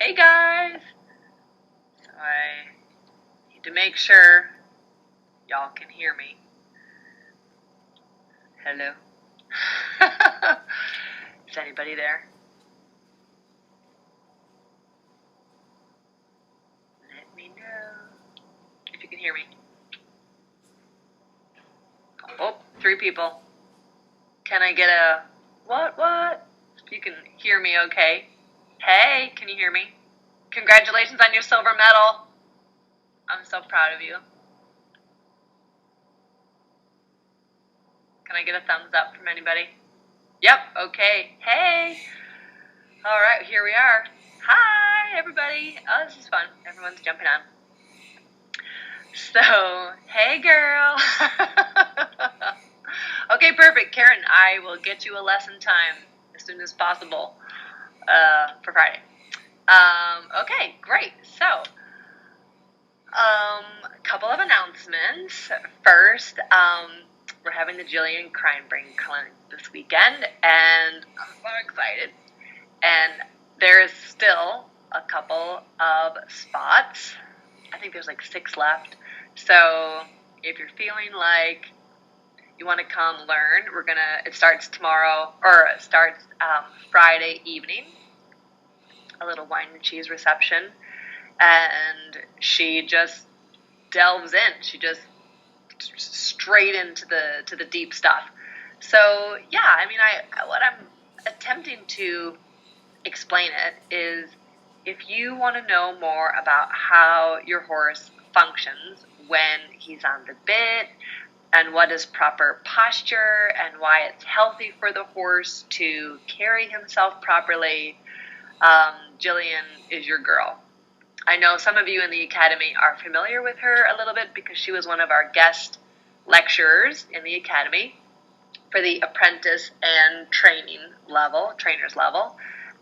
Hey guys! So I need to make sure y'all can hear me. Hello? Is anybody there? Let me know if you can hear me. Oh, 3 people. Can I get a what? You can hear me okay. Hey, can you hear me? Congratulations on your silver medal. I'm so proud of you. Can I get a thumbs up from anybody? Yep, okay. Hey. All right, here we are. Hi, everybody. Oh, this is fun. Everyone's jumping on. So, hey, girl. Okay, perfect. Karen, I will get you a lesson time as soon as possible for Friday. Okay, great. So, a couple of announcements. First, we're having the Jillian Crime Brain Clinic this weekend, and I'm so excited. And there is still a couple of spots. I think there's like 6 left. So if you're feeling like you want to come learn, it starts tomorrow, or it starts Friday evening, a little wine and cheese reception. And she just delves in. She just straight into the deep stuff. So yeah, I mean, what I'm attempting to explain it is, if you want to know more about how your horse functions when he's on the bit, and what is proper posture, and why it's healthy for the horse to carry himself properly, Jillian is your girl. I know some of you in the academy are familiar with her a little bit because she was one of our guest lecturers in the academy for the apprentice and trainer's level.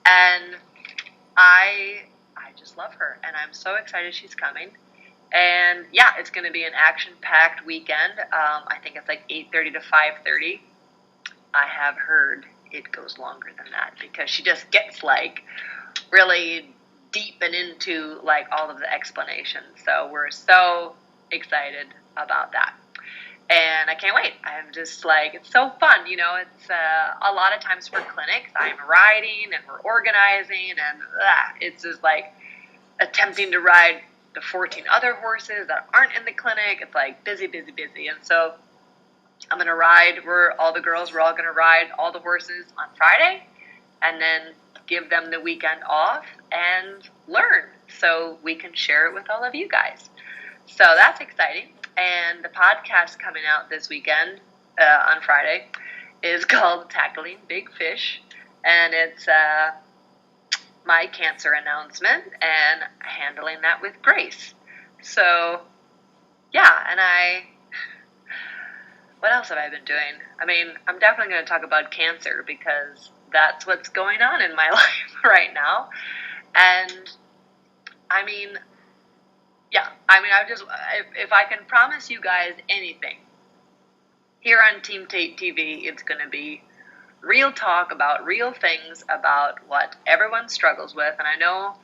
And I just love her, and I'm so excited she's coming. And yeah, it's going to be an action-packed weekend. I think it's like 8:30 to 5:30. I have heard it goes longer than that because she just gets like really deep and into like all of the explanations. So we're so excited about that. And I can't wait. I'm just like, it's so fun. You know, it's a lot of times for clinics, I'm riding and we're organizing, and it's just like attempting to ride the 14 other horses that aren't in the clinic. It's like busy. And so I'm going to ride, we're all going to ride all the horses on Friday, and then give them the weekend off and learn so we can share it with all of you guys. So that's exciting. And the podcast coming out this weekend on Friday is called Tackling Big Fish, and it's my cancer announcement and handling that with grace. So yeah, and what else have I been doing? I mean, I'm definitely going to talk about cancer because that's what's going on in my life right now. And I mean, yeah, I mean, if I can promise you guys anything, here on Team Tate TV, it's going to be real talk about real things, about what everyone struggles with. And I know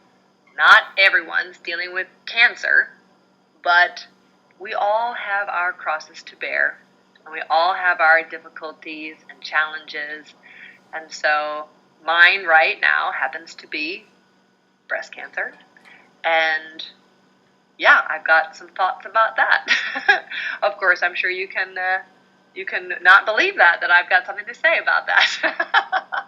not everyone's dealing with cancer, but we all have our crosses to bear, and we all have our difficulties and challenges. And so mine right now happens to be breast cancer. And yeah, I've got some thoughts about that. Of course, I'm sure you can not believe that I've got something to say about that.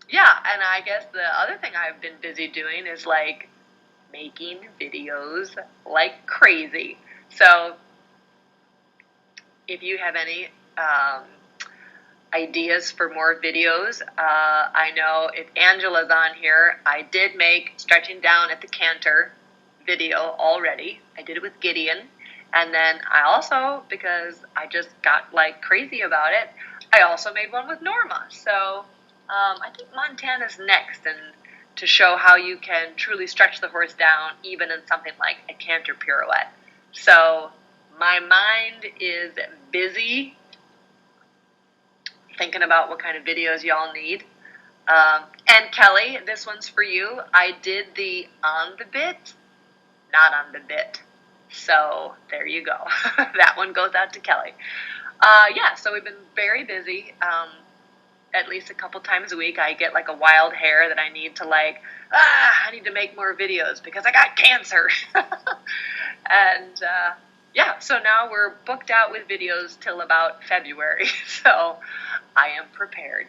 Yeah, and I guess the other thing I've been busy doing is like making videos like crazy. So if you have any ideas for more videos, I know if Angela's on here, I did make Stretching Down at the Canter video already. I did it with Gideon. And then I also, because I just got like crazy about it, I also made one with Norma. So I think Montana's next, and to show how you can truly stretch the horse down even in something like a canter pirouette. So my mind is busy thinking about what kind of videos y'all need. And Kelly, this one's for you. I did the on the bit, not on the bit. So there you go. That one goes out to Kelly. Yeah, so we've been very busy. At least a couple times a week, I get like a wild hair that I need to I need to make more videos because I got cancer. And yeah, so now we're booked out with videos till about February. So I am prepared.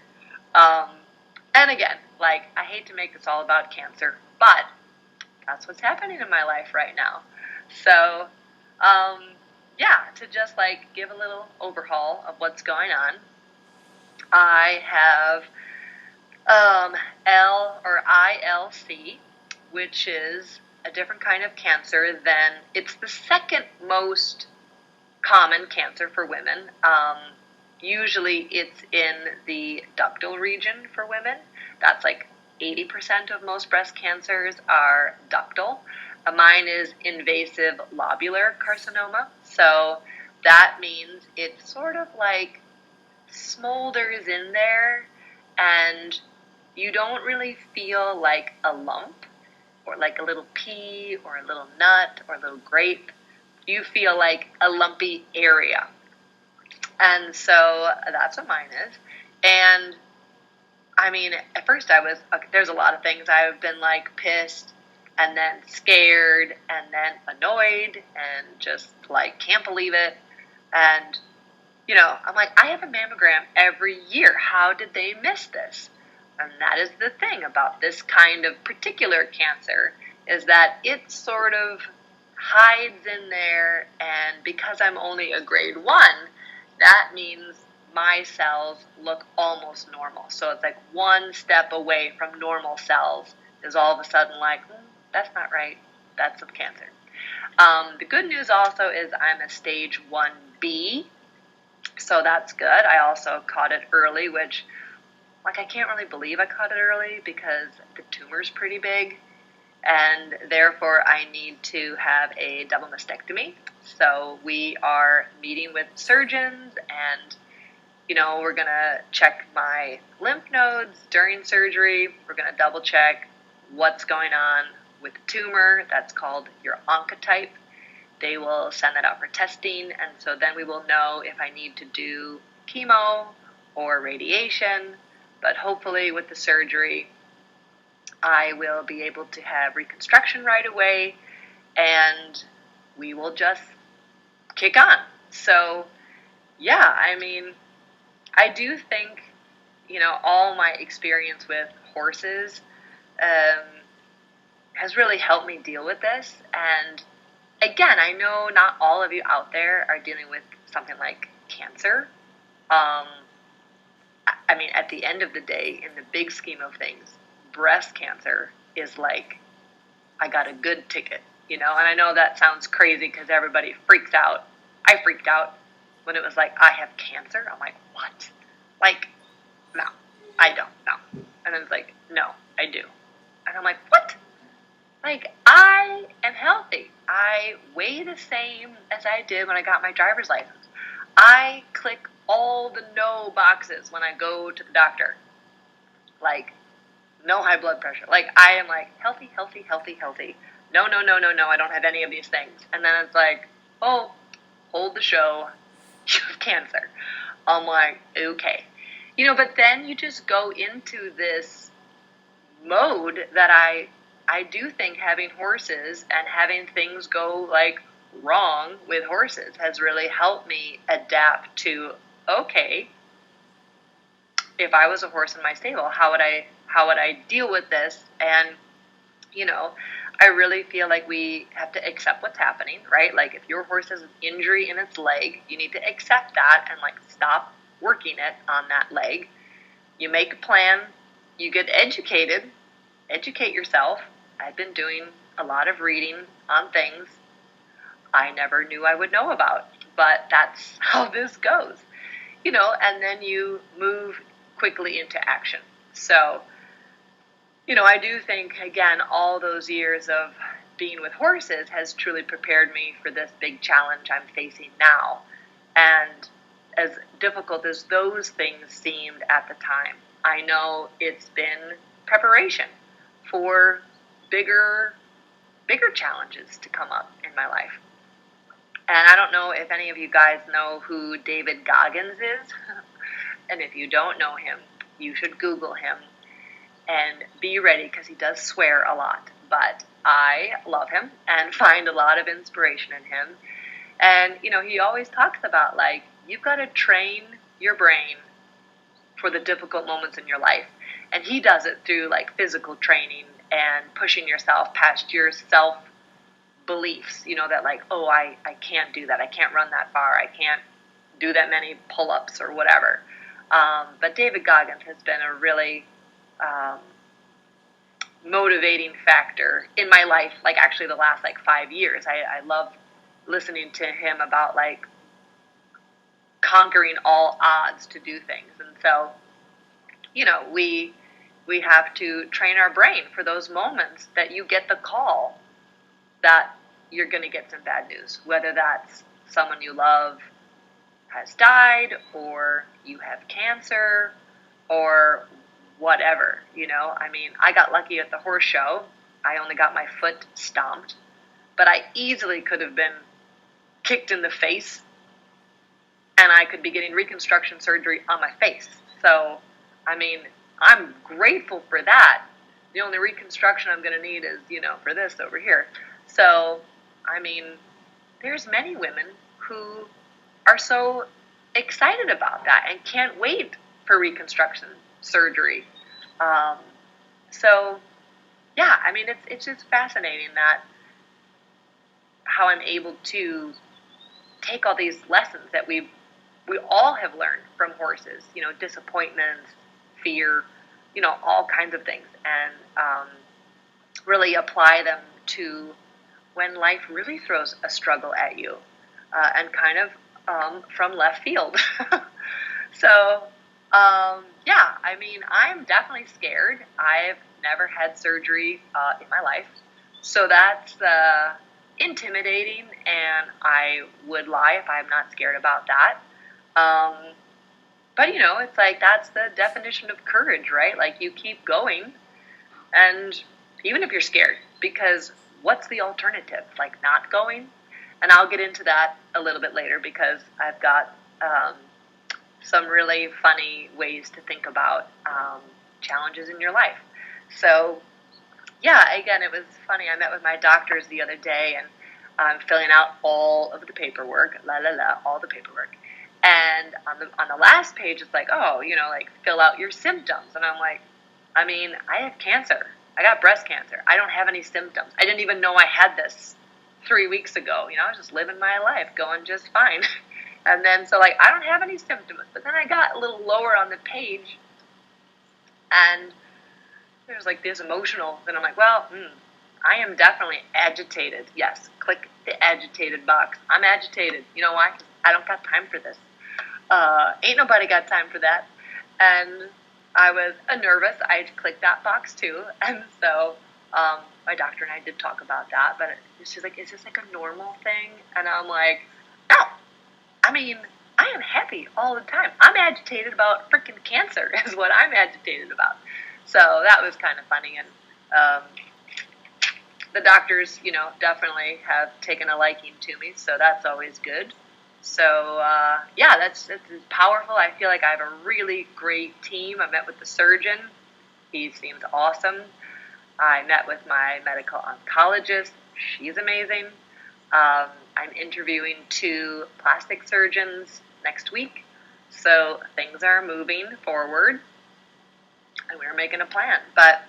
And again, I hate to make this all about cancer, but that's what's happening in my life right now. So, yeah, to just give a little overhaul of what's going on, I have ILC, which is a different kind of cancer it's the second most common cancer for women. Usually it's in the ductal region for women. That's 80% of most breast cancers are ductal. Mine is invasive lobular carcinoma. So that means it sort of smolders in there, and you don't really feel like a lump or like a little pea or a little nut or a little grape. You feel like a lumpy area. And so that's what mine is. And I mean, at first there's a lot of things. I've been pissed and then scared and then annoyed and just can't believe it. And, I'm I have a mammogram every year. How did they miss this? And that is the thing about this kind of particular cancer, is that it sort of hides in there. And because I'm only a grade 1, that means my cells look almost normal. So it's one step away from normal cells is all of a sudden that's not right. That's some cancer. The good news also is I'm a stage 1B. So that's good. I also caught it early, which I can't really believe I caught it early because the tumor's pretty big. And therefore I need to have a double mastectomy. So we are meeting with surgeons and, we're going to check my lymph nodes during surgery. We're going to double check what's going on with the tumor. That's called your oncotype. They will send that out for testing. And so then we will know if I need to do chemo or radiation. But hopefully with the surgery, I will be able to have reconstruction right away, and we will just kick on. So, yeah, I mean, I do think, all my experience with horses has really helped me deal with this. And again, I know not all of you out there are dealing with something like cancer. I mean, at the end of the day, in the big scheme of things, breast cancer is I got a good ticket, and I know that sounds crazy because everybody freaks out. I freaked out when it was I have cancer. I'm what? No, I don't, no. And then it's no, I do. And I'm what? I am healthy. I weigh the same as I did when I got my driver's license. I click all the no boxes when I go to the doctor. No high blood pressure. I am healthy, healthy, healthy, healthy. No, I don't have any of these things. And then it's oh, hold the show. You have cancer. I'm okay. But then you just go into this mode that I do think having horses and having things go wrong with horses has really helped me adapt to, okay, if I was a horse in my stable, how would I deal with this? And, I really feel we have to accept what's happening, right? If your horse has an injury in its leg, you need to accept that and stop working it on that leg. You make a plan, you get educated, educate yourself. I've been doing a lot of reading on things I never knew I would know about, but that's how this goes, and then you move quickly into action. So, I do think, again, all those years of being with horses has truly prepared me for this big challenge I'm facing now. And as difficult as those things seemed at the time, I know it's been preparation for bigger challenges to come up in my life. And I don't know if any of you guys know who David Goggins is. And if you don't know him, you should Google him and be ready, because he does swear a lot. But I love him and find a lot of inspiration in him. And, he always talks about, like, you've got to train your brain for the difficult moments in your life. And he does it through, like, physical training and pushing yourself past your self-beliefs, that, like, oh, I can't do that. I can't run that far. I can't do that many pull-ups or whatever. But David Goggins has been a really motivating factor in my life, like, actually the last, 5 years. I love listening to him about, like, conquering all odds to do things. And so, we have to train our brain for those moments that you get the call that you're going to get some bad news, whether that's someone you love has died, or you have cancer, or whatever. I got lucky at the horse show. I only got my foot stomped, but I easily could have been kicked in the face, and I could be getting reconstruction surgery on my face. So, I'm grateful for that. The only reconstruction I'm going to need is, for this over here. So, there's many women who are so excited about that and can't wait for reconstruction surgery. So, yeah, it's just fascinating that how I'm able to take all these lessons that we all have learned from horses, disappointments, fear, all kinds of things, and really apply them to when life really throws a struggle at you, and kind of from left field. So, yeah, I'm definitely scared. I've never had surgery in my life, so that's intimidating, and I would lie if I'm not scared about that. But it's like, that's the definition of courage, right? Like, you keep going, and even if you're scared, because what's the alternative? Like, not going? And I'll get into that a little bit later, because I've got some really funny ways to think about challenges in your life. So, yeah, again, it was funny. I met with my doctors the other day, and I'm filling out all of the paperwork, all the paperwork. And on the last page, it's like, oh, like, fill out your symptoms. And I'm like, I have cancer. I got breast cancer. I don't have any symptoms. I didn't even know I had this 3 weeks ago. I was just living my life, going just fine. And then, so, like, I don't have any symptoms. But then I got a little lower on the page, and there's, like, this emotional. And I'm like, well, I am definitely agitated. Yes, click the agitated box. I'm agitated. You know why? I don't got time for this. Ain't nobody got time for that. And I was nervous. I clicked that box too. And so my doctor and I did talk about that. But she's like, is this like a normal thing? And I'm like, no. I am happy all the time. I'm agitated about freaking cancer is what I'm agitated about. So that was kind of funny. And the doctors, definitely have taken a liking to me. So that's always good. So, yeah, that's powerful. I feel like I have a really great team. I met with the surgeon. He seems awesome. I met with my medical oncologist. She's amazing. I'm interviewing 2 plastic surgeons next week. So things are moving forward, and we're making a plan. But,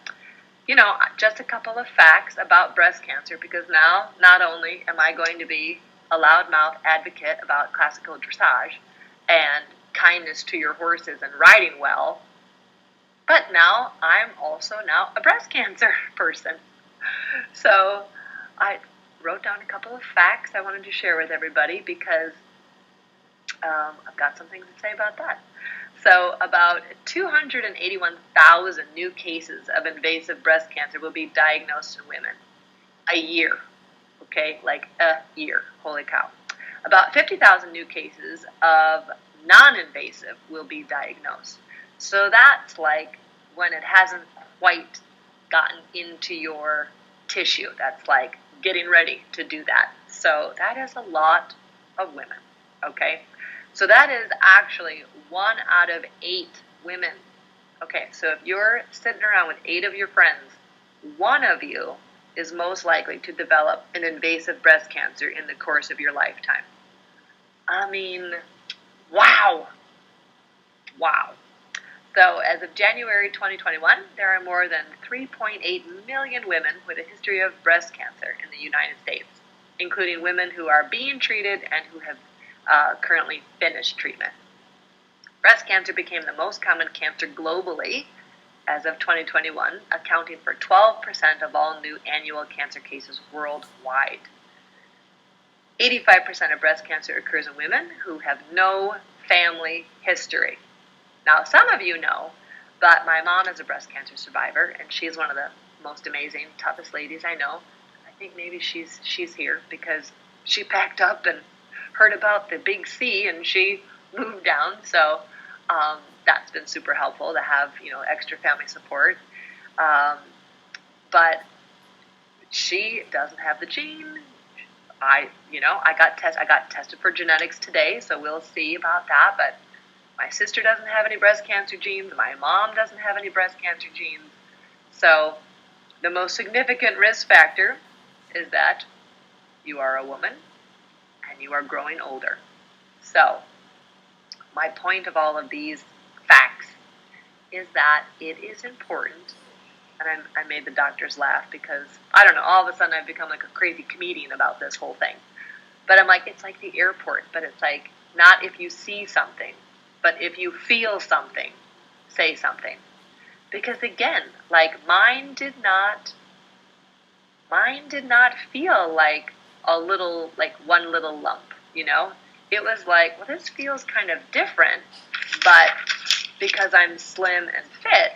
just a couple of facts about breast cancer, because now not only am I going to be a loudmouth advocate about classical dressage and kindness to your horses and riding well, but now I'm also now a breast cancer person. So I wrote down a couple of facts I wanted to share with everybody, because I've got some things to say about that. So about 281,000 new cases of invasive breast cancer will be diagnosed in women a year. Okay, like a year. Holy cow. About 50,000 new cases of non-invasive will be diagnosed. So that's like when it hasn't quite gotten into your tissue. That's like getting ready to do that. So that is a lot of women, okay? So that is actually 1 out of 8 women. Okay, so if you're sitting around with 8 of your friends, 1 of you is most likely to develop an invasive breast cancer in the course of your lifetime. I mean, wow. Wow. So as of January 2021, there are more than 3.8 million women with a history of breast cancer in the United States, including women who are being treated and who have currently finished treatment. Breast cancer became the most common cancer globally as of 2021, accounting for 12% of all new annual cancer cases worldwide. 85% of breast cancer occurs in women who have no family history. Now, some of you know, but my mom is a breast cancer survivor, and she's one of the most amazing, toughest ladies I know. I think maybe she's here because she packed up and heard about the big C, and she moved down. So that's been super helpful to have, extra family support. But she doesn't have the gene. I got tested for genetics today, so we'll see about that. But my sister doesn't have any breast cancer genes. My mom doesn't have any breast cancer genes. So the most significant risk factor is that you are a woman and you are growing older. So my point of all of these facts is that it is important, and I made the doctors laugh because, I don't know, all of a sudden I've become like a crazy comedian about this whole thing. But I'm like, it's like the airport, but it's like not if you see something, but if you feel something, say something. Because again, like mine did not feel like one little lump, It was like, well, this feels kind of different, but because I'm slim and fit,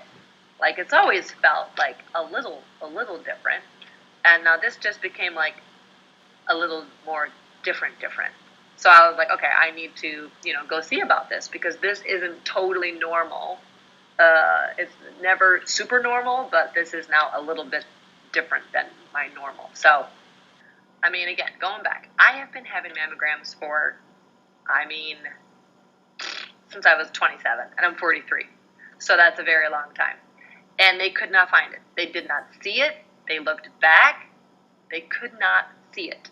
like it's always felt like a little different. And now this just became like a little more different. So I was like, okay, I need to, go see about this because this isn't totally normal. It's never super normal, but this is now a little bit different than my normal. So, I mean, again, going back, I have been having mammograms for, since I was 27, and I'm 43. So that's a very long time. And they could not find it. They did not see it. They looked back. They could not see it.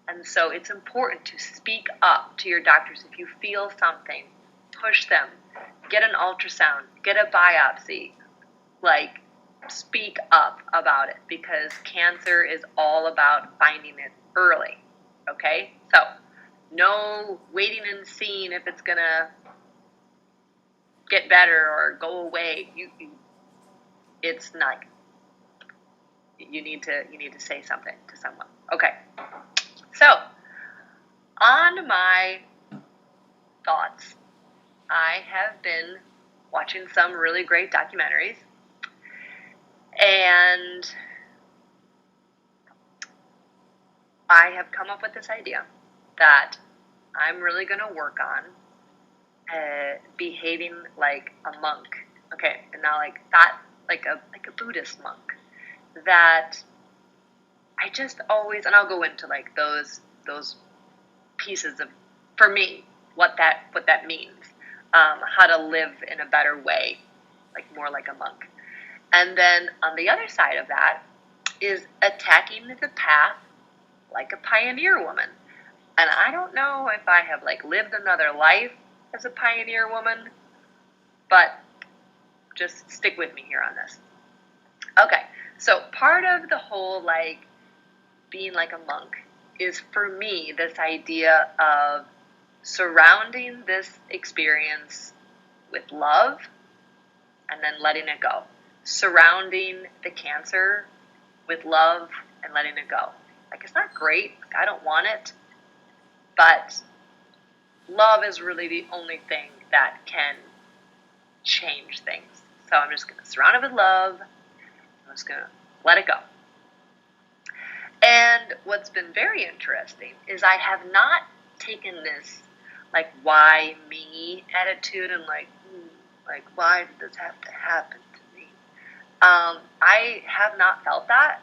And so it's important to speak up to your doctors. If you feel something, push them. Get an ultrasound. Get a biopsy. Like, speak up about it because cancer is all about finding it early. Okay? So, no waiting and seeing if it's going to get better or go away. It's not. You need to say something to someone. Okay. So, on my thoughts, I have been watching some really great documentaries, and I have come up with this idea that I'm really going to work on behaving like a monk. Okay, and now like a Buddhist monk. That I just always, and I'll go into like those pieces of, for me, what that means, how to live in a better way, like more like a monk. And then on the other side of that is attacking the path like a pioneer woman. And I don't know if I have like lived another life as a pioneer woman, but just stick with me here on this. Okay, so part of the whole like being like a monk is for me this idea of surrounding this experience with love and then letting it go. Surrounding the cancer with love and letting it go. Like, it's not great. Like, I don't want it. But love is really the only thing that can change things. So I'm just going to surround it with love. I'm just going to let it go. And what's been very interesting is I have not taken this, like, why me attitude and, like, Like, why did this have to happen to me? I have not felt that,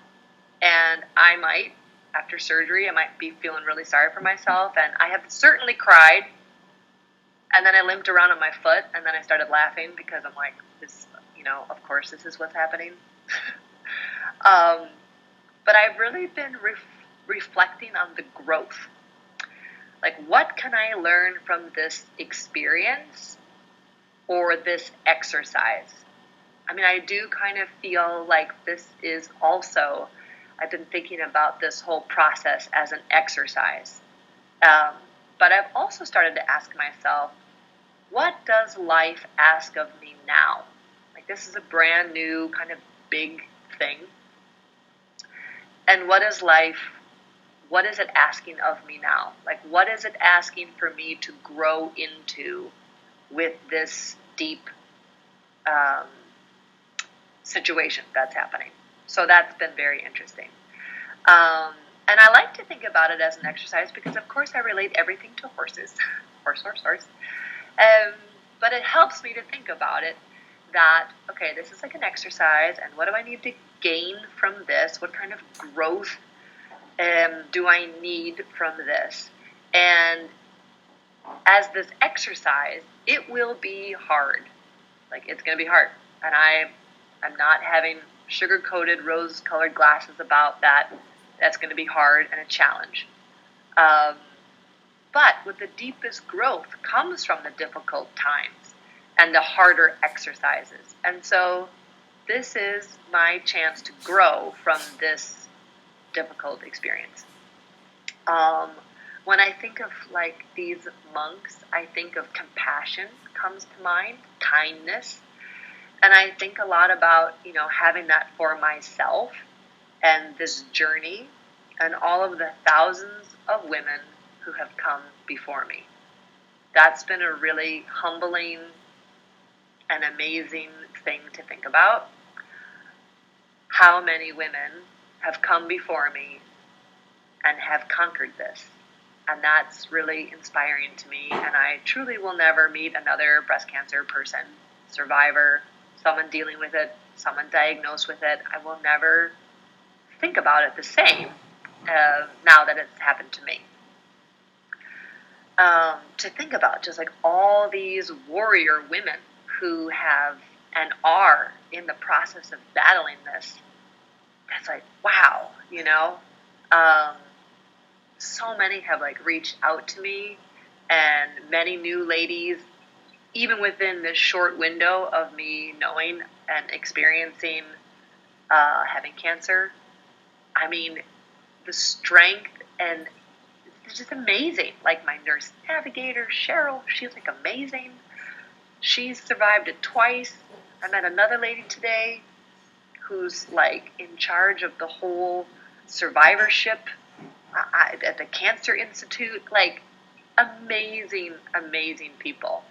and I might, after surgery, I might be feeling really sorry for myself, and I have certainly cried, and then I limped around on my foot, and then I started laughing because I'm like, this, of course this is what's happening. But I've really been reflecting on the growth. Like, what can I learn from this experience or this exercise? I mean, I do kind of feel like this is also, I've been thinking about this whole process as an exercise. But I've also started to ask myself, what does life ask of me now? Like, this is a brand new kind of big thing. And what is it asking of me now? Like, what is it asking for me to grow into with this deep situation that's happening? So that's been very interesting. And I like to think about it as an exercise because, of course, I relate everything to horses. Horse. But it helps me to think about it that, okay, this is like an exercise, and what do I need to gain from this? What kind of growth do I need from this? And as this exercise, it will be hard. Like, it's going to be hard. And I'm not having sugar-coated, rose-colored glasses about that. That's going to be hard and a challenge. But with the deepest growth comes from the difficult times and the harder exercises. And so this is my chance to grow from this difficult experience. When I think of like these monks, I think of compassion comes to mind, kindness. And I think a lot about, having that for myself and this journey and all of the thousands of women who have come before me. That's been a really humbling and amazing thing to think about. How many women have come before me and have conquered this. And that's really inspiring to me. And I truly will never meet another breast cancer person, survivor, someone dealing with it, someone diagnosed with it. I will never think about it the same now that it's happened to me. To think about just like all these warrior women who have and are in the process of battling this. That's like, wow, so many have like reached out to me, and many new ladies, even within this short window of me knowing and experiencing having cancer. I mean, the strength, and it's just amazing. Like my nurse navigator, Cheryl, she's like amazing. She's survived it twice. I met another lady today who's like in charge of the whole survivorship at the Cancer Institute. Like amazing people.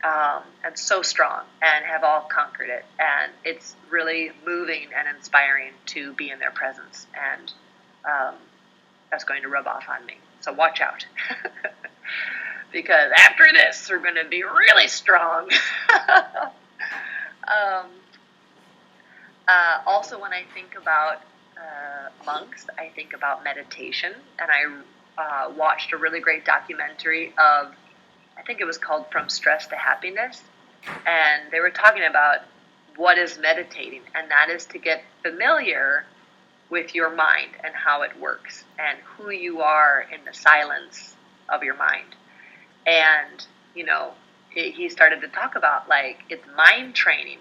And so strong and have all conquered it. And it's really moving and inspiring to be in their presence. And that's going to rub off on me. So watch out. Because after this, we're going to be really strong. Also, when I think about monks, I think about meditation. And I watched a really great documentary of, I think it was called From Stress to Happiness. And they were talking about what is meditating. And that is to get familiar with your mind and how it works and who you are in the silence of your mind. And, he started to talk about, like, it's mind training.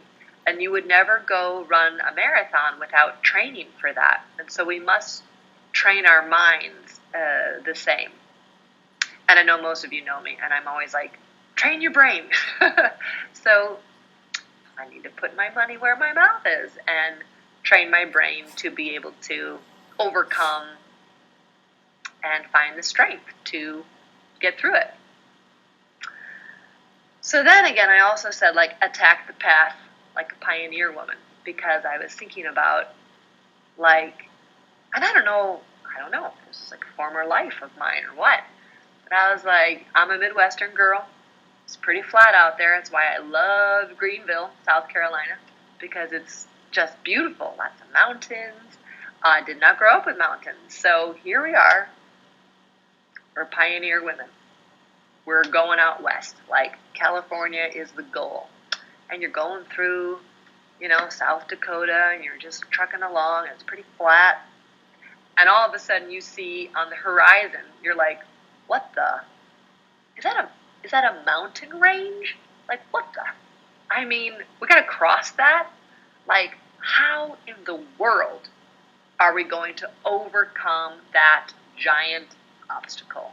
And you would never go run a marathon without training for that. And so we must train our minds the same. And I know most of you know me, and I'm always like, train your brain. So I need to put my money where my mouth is and train my brain to be able to overcome and find the strength to get through it. So then again, I also said, like, attack the path like a pioneer woman, because I was thinking about, like, and I don't know if this is like a former life of mine or what, but I was like, I'm a Midwestern girl. It's pretty flat out there. That's why I love Greenville, South Carolina, because it's just beautiful. Lots of mountains. I did not grow up with mountains. So here we are. We're pioneer women. We're going out west. Like, California is the goal. And you're going through, South Dakota, and you're just trucking along, and it's pretty flat. And all of a sudden you see on the horizon, you're like, what the? Is that a mountain range? Like, what the? I mean, we gotta cross that? Like, how in the world are we going to overcome that giant obstacle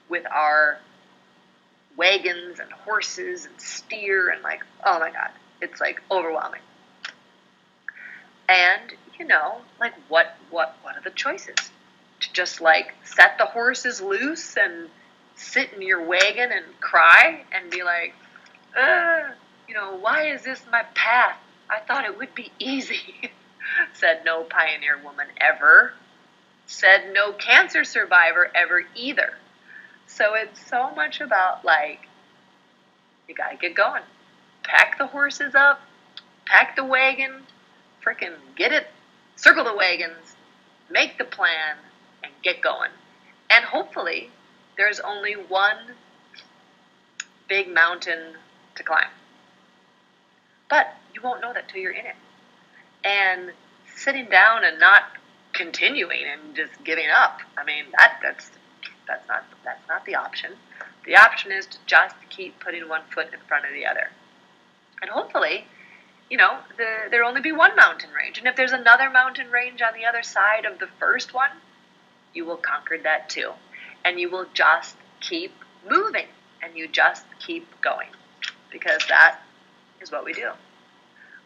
with our wagons and horses and steer and oh my God, it's overwhelming. And, what are the choices? To just set the horses loose and sit in your wagon and cry and be like, why is this my path? I thought it would be easy. Said no pioneer woman ever. Said no cancer survivor ever either. So it's so much about you gotta get going. Pack the horses up, pack the wagon, frickin' get it, circle the wagons, make the plan, and get going. And hopefully there's only one big mountain to climb. But you won't know that till you're in it. And sitting down and not continuing and just giving up, I mean, that's not the option. The option is to just keep putting one foot in front of the other. And hopefully, there'll only be one mountain range. And if there's another mountain range on the other side of the first one, you will conquer that too. And you will just keep moving. And you just keep going. Because that is what we do.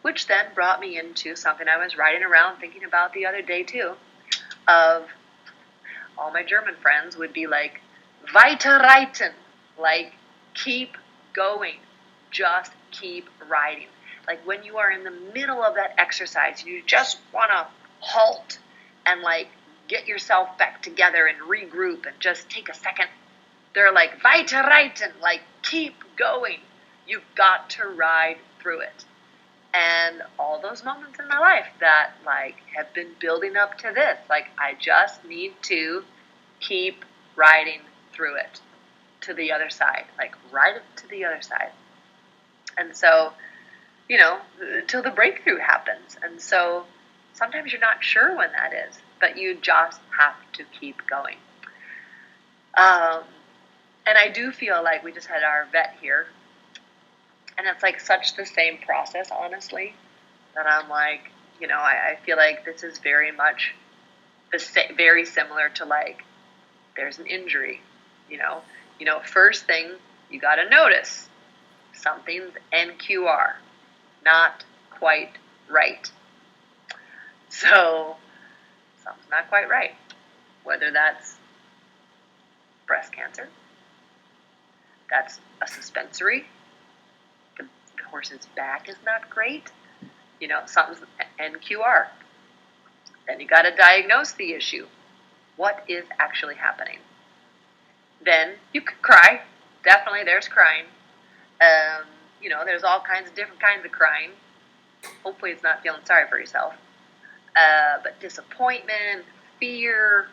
Which then brought me into something I was riding around thinking about the other day too. Of all my German friends would be like, weiterreiten. Like, keep going. Just keep riding. Like, when you are in the middle of that exercise, you just want to halt and get yourself back together and regroup and just take a second. They're like, weiterreiten. Like, keep going. You've got to ride through it. And all those moments in my life that have been building up to this, I just need to keep riding through it to the other side, ride it to the other side. And so, till the breakthrough happens. And so sometimes you're not sure when that is, but you just have to keep going. And I do feel like we just had our vet here. And it's such the same process, honestly, that I'm I feel like this is very much very similar to there's an injury, first thing you got to notice, something's NQR, not quite right. So something's not quite right, whether that's breast cancer, that's a suspensory, the horse's back is not great, something's NQR. Then you got to diagnose the issue. What is actually happening? Then you could cry. Definitely there's crying. There's all kinds of different kinds of crying. Hopefully it's not feeling sorry for yourself. But disappointment, fear,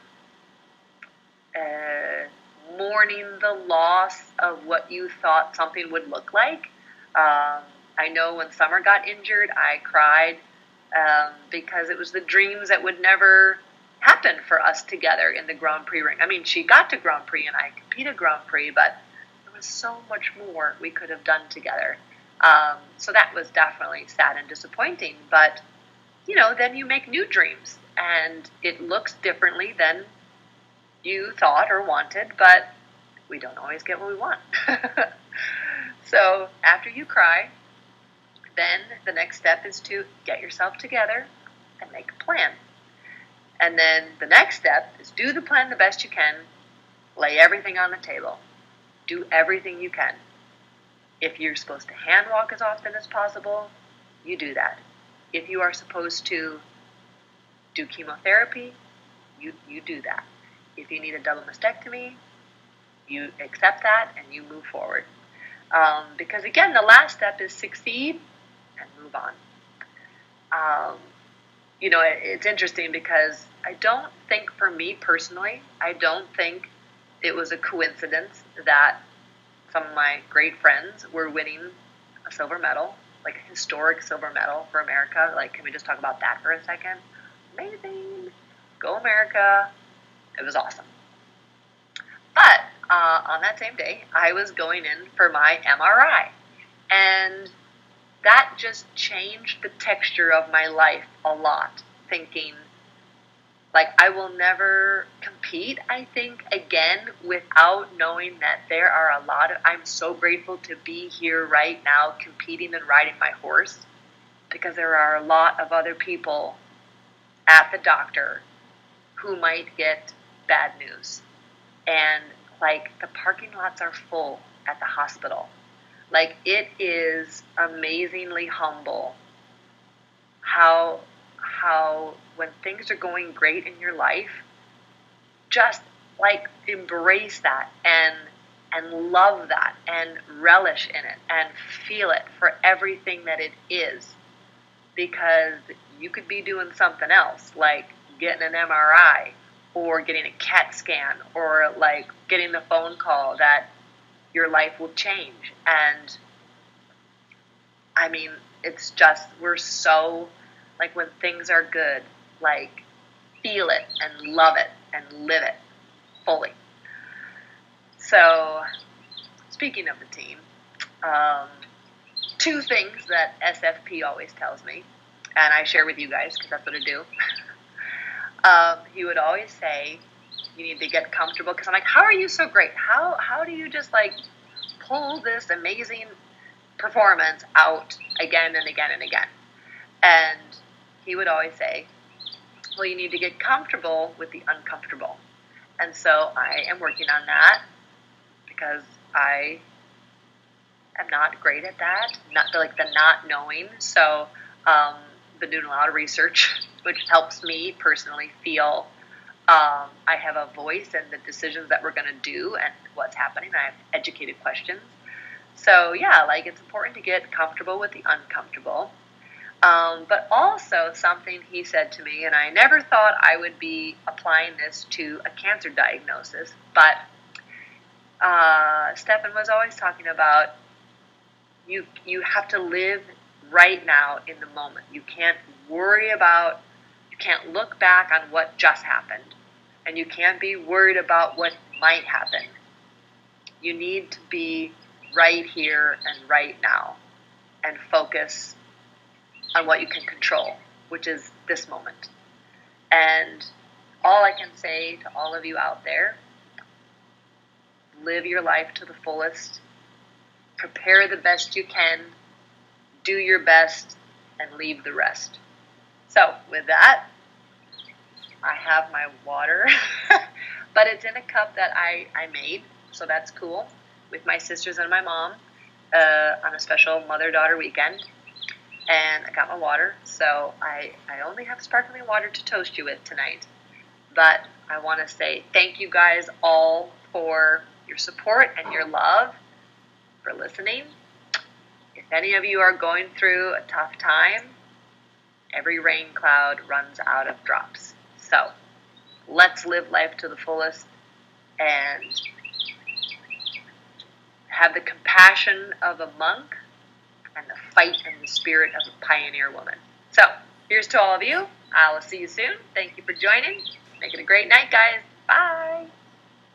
mourning the loss of what you thought something would look like. I know when Summer got injured, I cried because it was the dreams that would never happen for us together in the Grand Prix ring. I mean, she got to Grand Prix and I competed Grand Prix, but there was so much more we could have done together. So that was definitely sad and disappointing. But, then you make new dreams and it looks differently than you thought or wanted, but we don't always get what we want. So after you cry, then the next step is to get yourself together and make a plan. And then the next step is do the plan the best you can, lay everything on the table, do everything you can. If you're supposed to hand walk as often as possible, you do that. If you are supposed to do chemotherapy, you do that. If you need a double mastectomy, you accept that and you move forward. Because again, the last step is succeed and move on. It's interesting because I don't think, for me personally, I don't think it was a coincidence that some of my great friends were winning a silver medal, like a historic silver medal for America. Like, can we just talk about that for a second? Amazing. Go America. It was awesome. But on that same day, I was going in for my MRI. And that just changed the texture of my life a lot. Thinking, like, I will never compete, I think, again, without knowing that there are a lot of, I'm so grateful to be here right now competing and riding my horse, because there are a lot of other people at the doctor who might get bad news. And, like, the parking lots are full at the hospital. Like, it is amazingly humble how when things are going great in your life, just, like, embrace that and love that and relish in it and feel it for everything that it is. Because you could be doing something else, like getting an MRI or getting a CAT scan or, like, getting the phone call that your life will change. And I mean, it's just, we're so, like, when things are good, like, feel it and love it and live it fully. So, speaking of the team, two things that SFP always tells me, and I share with you guys because that's what I do. He would always say, you need to get comfortable, because I'm like, how are you so great? How do you just, like, pull this amazing performance out again and again and again? And he would always say, well, you need to get comfortable with the uncomfortable. And so I am working on that, because I am not great at that, not the not knowing. So been doing a lot of research, which helps me personally feel I have a voice in the decisions that we're going to do and what's happening. I have educated questions. So yeah, like, it's important to get comfortable with the uncomfortable. But also something he said to me, and I never thought I would be applying this to a cancer diagnosis, but Stefan was always talking about you have to live right now in the moment. You can't look back on what just happened, and you can't be worried about what might happen. You need to be right here and right now and focus on what you can control, which is this moment. And all I can say to all of you out there, live your life to the fullest, prepare the best you can, do your best, and leave the rest. So with that, I have my water, but it's in a cup that I made, so that's cool, with my sisters and my mom on a special mother-daughter weekend. And I got my water, so I only have sparkling water to toast you with tonight. But I want to say thank you guys all for your support and your love, for listening. If any of you are going through a tough time, every rain cloud runs out of drops. So let's live life to the fullest and have the compassion of a monk and the fight and the spirit of a pioneer woman. So here's to all of you. I will see you soon. Thank you for joining. Make it a great night, guys. Bye.